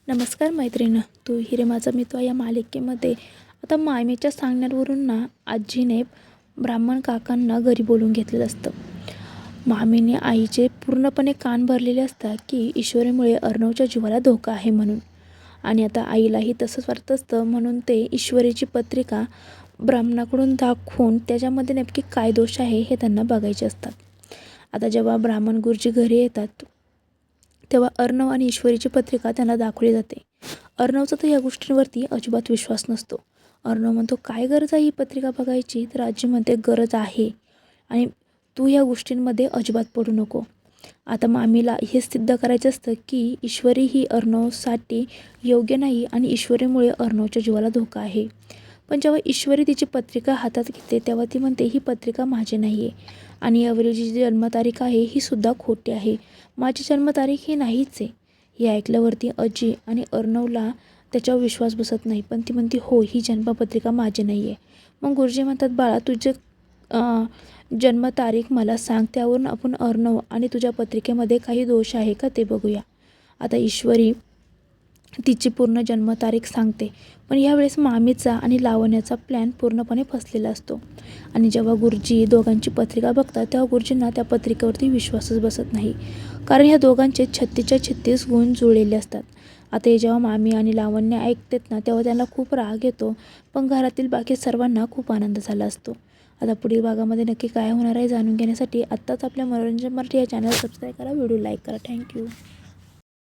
नमस्कार मैत्रिणी, तू हिरे माझा मित्र या मालिकेमध्ये आता मामीच्या सांगण्यावरून आजीने ब्राह्मण काकांना घरी बोलून घेतलेलं असतं. मामीने आईचे पूर्णपणे कान भरलेले असतात की ईश्वरीमुळे अर्णवच्या जीवाला धोका आहे म्हणून. आणि आता आईलाही तसंच वाटत असतं, म्हणून ते ईश्वरीची पत्रिका ब्राह्मणाकडून दाखवून त्याच्यामध्ये नक्की काय दोष आहे हे त्यांना बघायचे असतात. आता जेव्हा ब्राह्मण गुरुजी घरी येतात तेव्हा अर्णव आणि ईश्वरीची पत्रिका त्यांना दाखवली जाते. अर्णवचा तर या गोष्टींवरती अजिबात विश्वास नसतो. अर्णव म्हणतो, काय गरज आहे ही पत्रिका बघायची? तर आजी म्हणते, गरज आहे आणि तू या गोष्टींमध्ये अजिबात पडू नको. आता मामीला हे सिद्ध करायचं असतं की ईश्वरी ही अर्णवसाठी योग्य नाही आणि ईश्वरीमुळे अर्णवच्या जीवाला धोका आहे. पण जेव्हा ईश्वरी तिची पत्रिका हातात घेते तेव्हा ती म्हणते, ही पत्रिका माझी नाही आहे आणि यावरील जी जन्मतारीख आहे ही सुद्धा खोटी आहे. माझी जन्मतारीख ही नाहीच आहे. हे ऐकल्यावरती आजी आणि अर्णवला त्याच्यावर विश्वास बसत नाही, पण ती म्हणते, हो, ही जन्मपत्रिका माझी नाही आहे. मग गुरुजी म्हणतात, बाळा, तुझे जन्मतारीख मला सांग, त्यावरून आपण अर्णव आणि तुझ्या पत्रिकेमध्ये काही दोष आहे का ते बघूया. आता ईश्वरी तिची पूर्ण जन्मतारीख सांगते, पण यावेळेस मामीचा आणि लावण्याचा प्लॅन पूर्णपणे फसलेला असतो. आणि जेव्हा गुरुजी दोघांची पत्रिका बघतात तेव्हा गुरुजींना त्या पत्रिकेवरती विश्वासच बसत नाही, कारण ह्या दोघांचे 36च्या 36 गुण जुळलेले असतात. आता हे जेव्हा मामी आणि लावण्य ऐकतात तेव्हा त्यांना खूप राग येतो, पण घरातील बाकी सर्वांना खूप आनंद झाला असतो. आता पुढील भागामध्ये नक्की काय होणार आहे जाणून घेण्यासाठी आत्ताच आपल्या मनोरंजन मराठी या चॅनल सबस्क्राईब करा, व्हिडिओ लाईक करा. थँक्यू.